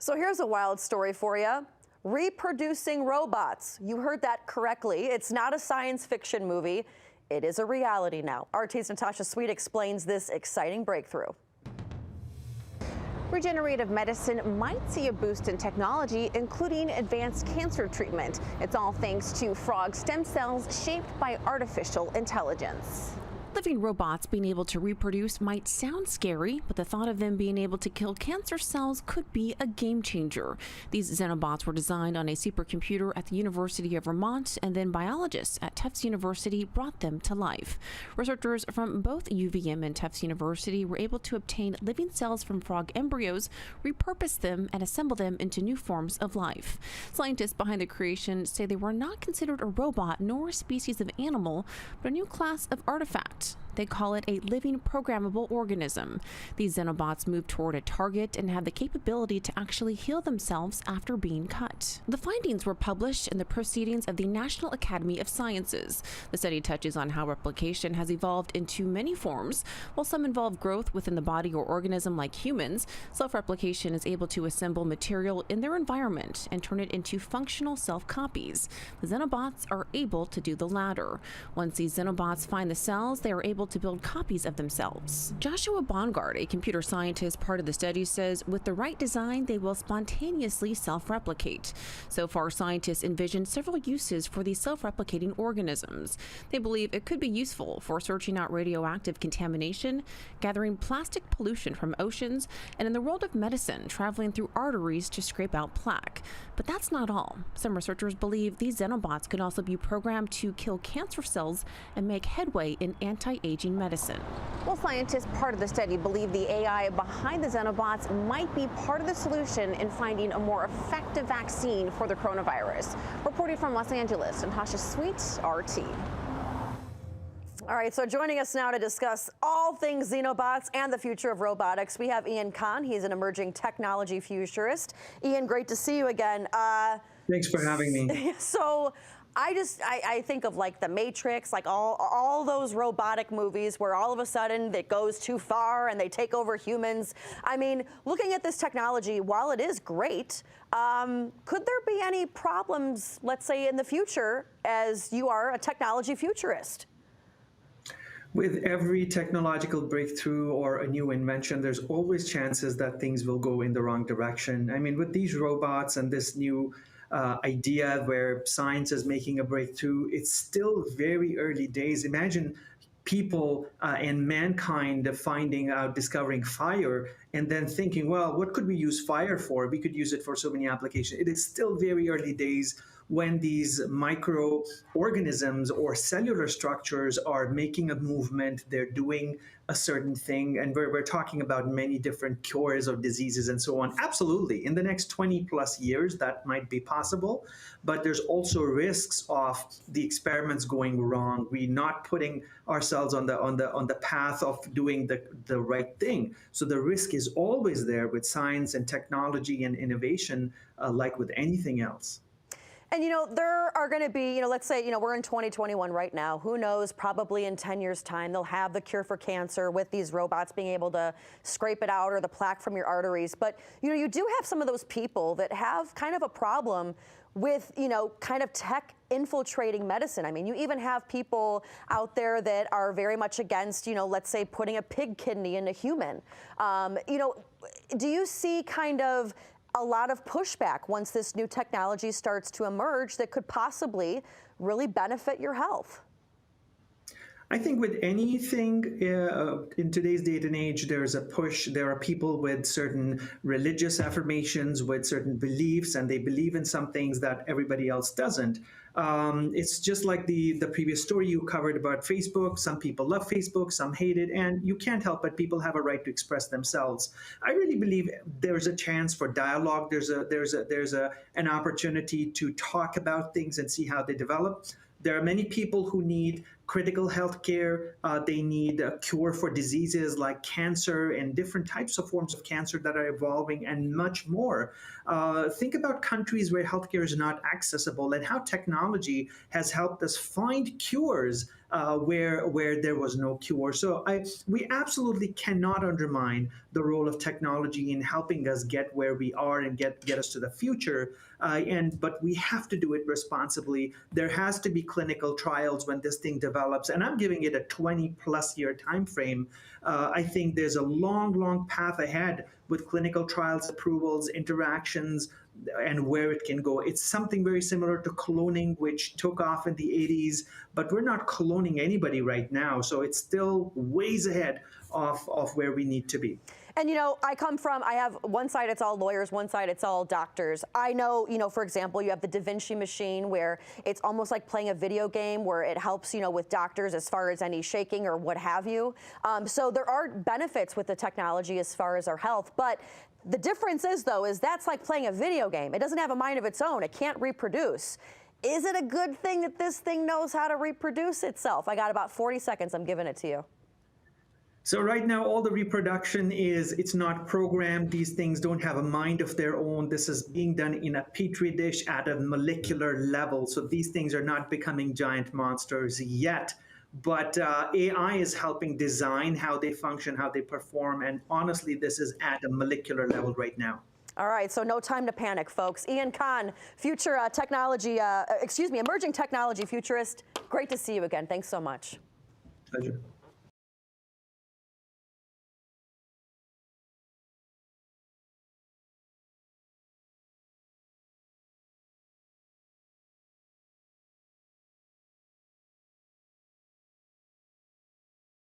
So here's a wild story for you. Reproducing robots. You heard that correctly. It's not a science fiction movie. It is a reality now. RT's Natasha Sweet explains this exciting breakthrough. Regenerative medicine might see a boost in technology, including advanced cancer treatment. It's all thanks to frog stem cells shaped by artificial intelligence. Living robots being able to reproduce might sound scary, but the thought of them being able to kill cancer cells could be a game changer. These Xenobots were designed on a supercomputer at the University of Vermont, and then biologists at Tufts University brought them to life. Researchers from both UVM and Tufts University were able to obtain living cells from frog embryos, repurpose them, and assemble them into new forms of life. Scientists behind the creation say they were not considered a robot nor a species of animal, but a new class of artifact. They call it a living programmable organism. These Xenobots move toward a target and have the capability to actually heal themselves after being cut. The findings were published in the Proceedings of the National Academy of Sciences. The study touches on how replication has evolved into many forms. While some involve growth within the body or organism like humans, self-replication is able to assemble material in their environment and turn it into functional self-copies. The Xenobots are able to do the latter. Once these Xenobots find the cells, they are able to build copies of themselves. Joshua Bongard, a computer scientist part of the study, says with the right design, they will spontaneously self-replicate. So far, scientists envision several uses for these self-replicating organisms. They believe it could be useful for searching out radioactive contamination, gathering plastic pollution from oceans, and in the world of medicine, traveling through arteries to scrape out plaque. But that's not all. Some researchers believe these Xenobots could also be programmed to kill cancer cells and make headway in anti-aging medicine. Well, scientists part of the study believe the AI behind the Xenobots might be part of the solution in finding a more effective vaccine for the coronavirus. Reporting from Los Angeles, Natasha Sweet, RT. All right, so joining us now to discuss all things Xenobots and the future of robotics, we have Ian Kahn. He's an emerging technology futurist. Ian, great to see you again. Thanks for having me. So I think of like The Matrix, like all those robotic movies where all of a sudden it goes too far and they take over humans. I mean, looking at this technology, while it is great, could there be any problems, let's say, in the future, as you are a technology futurist? With every technological breakthrough or a new invention, there's always chances that things will go in the wrong direction. I mean, with these robots and this new idea where science is making a breakthrough, it's still very early days. Imagine people and mankind finding out, discovering fire, and then thinking, well, what could we use fire for? We could use it for so many applications. It is still very early days when these microorganisms or cellular structures are making a movement, they're doing a certain thing, and we're talking about many different cures of diseases and so on. Absolutely, in the next 20 plus years, that might be possible, but there's also risks of the experiments going wrong. We're not putting ourselves on the path of doing the right thing. So the risk is always there with science and technology and innovation, like with anything else. And, you know, there are going to be, you know, let's say, you know, we're in 2021 right now. Who knows, probably in 10 years' time, they'll have the cure for cancer with these robots being able to scrape it out or the plaque from your arteries. But, you know, you do have some of those people that have kind of a problem with, you know, kind of tech infiltrating medicine. I mean, you even have people out there that are very much against, you know, let's say putting a pig kidney in a human. You know, do you see kind of a lot of pushback once this new technology starts to emerge that could possibly really benefit your health? I think with anything in today's date and age, there's a push. There are people with certain religious affirmations, with certain beliefs, and they believe in some things that everybody else doesn't. It's just like the previous story you covered about Facebook. Some people love Facebook, some hate it, and you can't help but people have a right to express themselves. I really believe there's a chance for dialogue. There's an opportunity to talk about things and see how they develop. There are many people who need critical health care. They need a cure for diseases like cancer and different types of forms of cancer that are evolving and much more. Think about countries where healthcare is not accessible and how technology has helped us find cures where there was no cure. So we absolutely cannot undermine the role of technology in helping us get where we are and get us to the future. But we have to do it responsibly. There has to be clinical trials when this thing develops, and I'm giving it a 20+ year time frame. I think there's a long path ahead with clinical trials, approvals, interactions, and where it can go. It's something very similar to cloning, which took off in the 80s, but we're not cloning anybody right now. So it's still ways ahead of where we need to be. And I have one side it's all lawyers, one side it's all doctors. I know, for example, you have the Da Vinci machine where it's almost like playing a video game where it helps, with doctors as far as any shaking or what have you. So there are benefits with the technology as far as our health, but the difference is, though, is that's like playing a video game. It doesn't have a mind of its own. It can't reproduce. Is it a good thing that this thing knows how to reproduce itself? I got about 40 seconds. I'm giving it to you. So right now, all the reproduction it's not programmed. These things don't have a mind of their own. This is being done in a petri dish at a molecular level. So these things are not becoming giant monsters yet. But AI is helping design how they function, how they perform. And honestly, this is at a molecular level right now. All right, so no time to panic, folks. Ian Khan, emerging technology futurist. Great to see you again. Thanks so much. Pleasure.